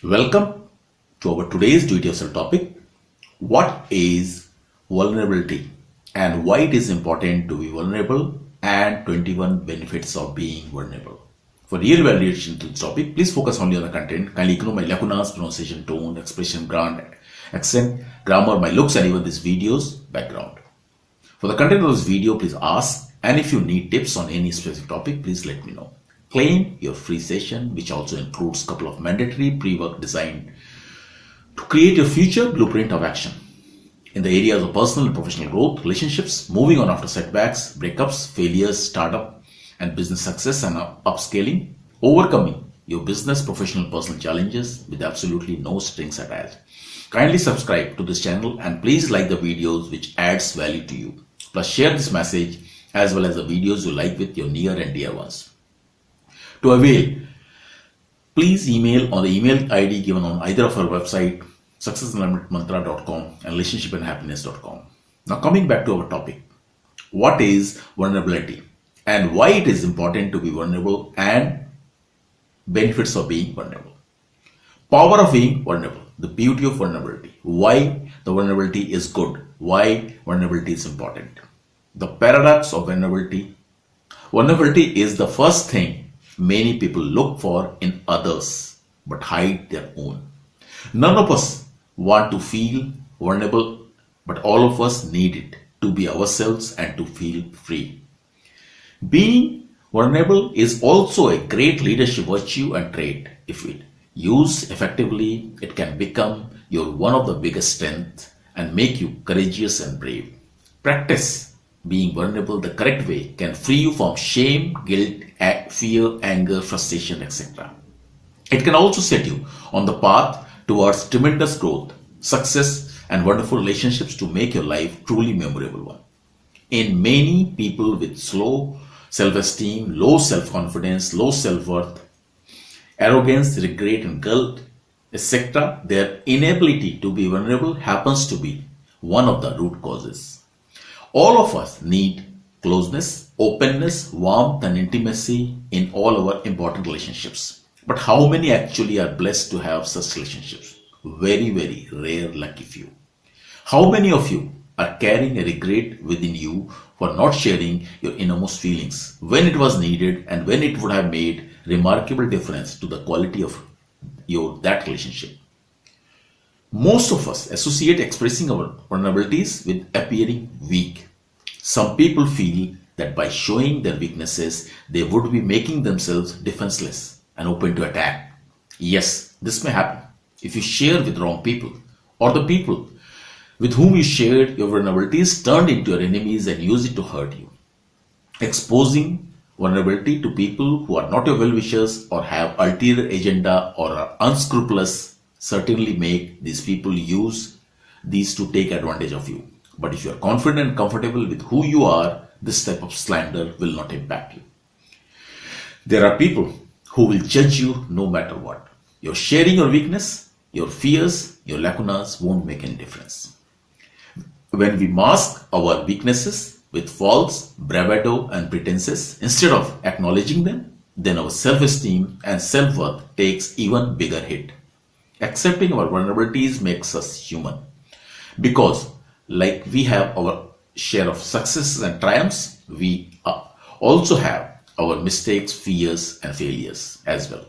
Welcome to our today's do-it-yourself topic. What is vulnerability and why it is important to be vulnerable and 21 benefits of being vulnerable. For real validation to this topic, please focus only on the content. Kindly ignore my lacunas, pronunciation, tone, expression, accent, grammar, my looks and even this video's background. For the content of this video, please ask, and if you need tips on any specific topic, please let me know. Claim your free session, which also includes a couple of mandatory pre-work designed to create your future blueprint of action in the areas of personal and professional growth, relationships, moving on after setbacks, breakups, failures, startup and business success and upscaling, overcoming your business, professional, personal challenges with absolutely no strings attached. Kindly subscribe to this channel and please like the videos which adds value to you. Plus share this message as well as the videos you like with your near and dear ones. To avail, please email on the email ID given on either of our website, successunlimitedmantra.com and relationshipandhappiness.com. Now coming back to our topic, what is vulnerability and why it is important to be vulnerable and benefits of being vulnerable. Power of being vulnerable, the beauty of vulnerability, why the vulnerability is good, why vulnerability is important. The paradox of vulnerability. Vulnerability is the first thing many people look for in others but hide their own. None of us want to feel vulnerable, but all of us need it to be ourselves and to feel free. Being vulnerable is also a great leadership virtue and trait. If it used effectively, it can become your one of the biggest strengths and make you courageous and brave. Practice being vulnerable the correct way can free you from shame, guilt, fear, anger, frustration, etc. It can also set you on the path towards tremendous growth, success, and wonderful relationships to make your life truly memorable one. In many people with slow self-esteem, low self-confidence, low self-worth, arrogance, regret, and guilt, etc., their inability to be vulnerable happens to be one of the root causes. All of us need closeness, openness, warmth, and intimacy in all our important relationships. But how many actually are blessed to have such relationships? Very, very rare, lucky few. How many of you are carrying a regret within you for not sharing your innermost feelings when it was needed and when it would have made remarkable difference to the quality of that relationship? Most of us associate expressing our vulnerabilities with appearing weak. Some people feel that by showing their weaknesses, they would be making themselves defenseless and open to attack. Yes, this may happen if you share with wrong people, or the people with whom you shared your vulnerabilities turned into your enemies and use it to hurt you. Exposing vulnerability to people who are not your well-wishers or have ulterior agenda or are unscrupulous certainly make these people use these to take advantage of you. But if you are confident and comfortable with who you are, this type of slander will not impact you. There are people who will judge you no matter what. Your sharing your weakness, your fears, your lacunas won't make any difference. When we mask our weaknesses with false bravado and pretenses instead of acknowledging them, then our self-esteem and self-worth takes even bigger hit. Accepting our vulnerabilities makes us human because like we have our share of successes and triumphs, we also have our mistakes, fears and failures as well.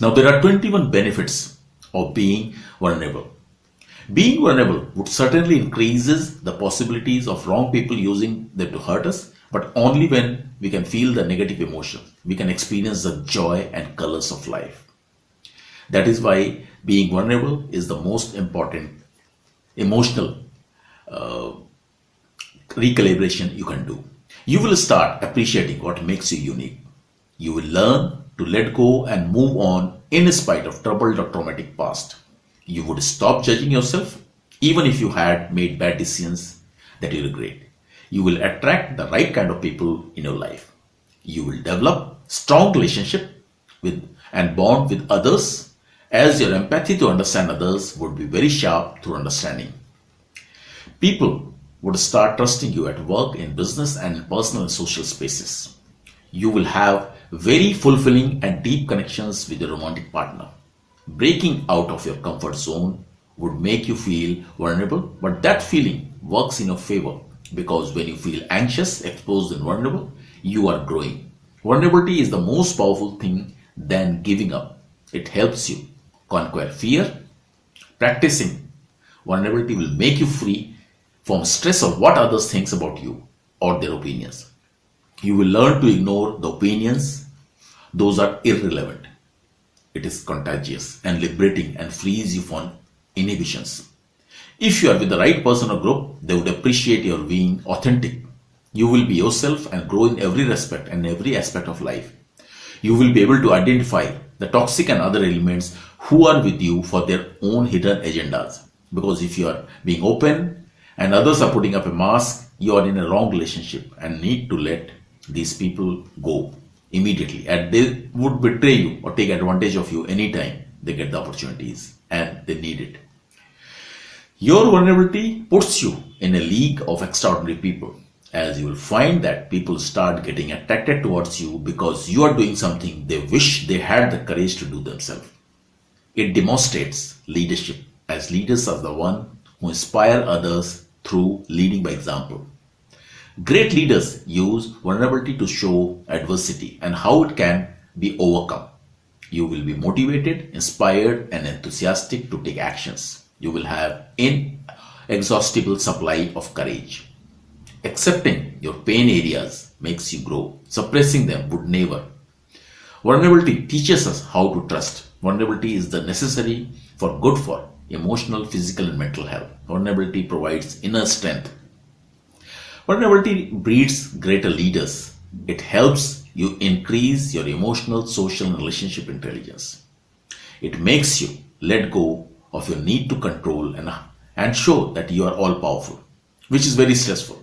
Now there are 21 benefits of being vulnerable. Being vulnerable would certainly increases the possibilities of wrong people using them to hurt us, but only when we can feel the negative emotion, we can experience the joy and colors of life. That is why being vulnerable is the most important emotional recalibration you can do. You will start appreciating what makes you unique. You will learn to let go and move on in spite of troubled or traumatic past. You would stop judging yourself even if you had made bad decisions that you regret. You will attract the right kind of people in your life. You will develop strong relationship with and bond with others as your empathy to understand others would be very sharp through understanding. People would start trusting you at work, in business and in personal and social spaces. You will have very fulfilling and deep connections with your romantic partner. Breaking out of your comfort zone would make you feel vulnerable, but that feeling works in your favor because when you feel anxious, exposed, and vulnerable, you are growing. Vulnerability is the most powerful thing than giving up. It helps you conquer fear. Practicing vulnerability will make you free from stress of what others think about you or their opinions. You will learn to ignore the opinions, those are irrelevant. It is contagious and liberating and frees you from inhibitions. If you are with the right person or group, they would appreciate your being authentic. You will be yourself and grow in every respect and every aspect of life. You will be able to identify the toxic and other elements who are with you for their own hidden agendas. Because if you are being open and others are putting up a mask, you are in a wrong relationship and need to let these people go immediately. And they would betray you or take advantage of you anytime they get the opportunities and they need it. Your vulnerability puts you in a league of extraordinary people, as you will find that people start getting attracted towards you because you are doing something they wish they had the courage to do themselves. It demonstrates leadership, as leaders are the one who inspire others through leading by example. Great leaders use vulnerability to show adversity and how it can be overcome. You will be motivated, inspired, and enthusiastic to take actions. You will have inexhaustible supply of courage. Accepting your pain areas makes you grow. Suppressing them would never. Vulnerability teaches us how to trust. Vulnerability is the necessary for good for emotional, physical, and mental health. Vulnerability provides inner strength. Vulnerability breeds greater leaders. It helps you increase your emotional, social, and relationship intelligence. It makes you let go of your need to control and show that you are all powerful, which is very stressful.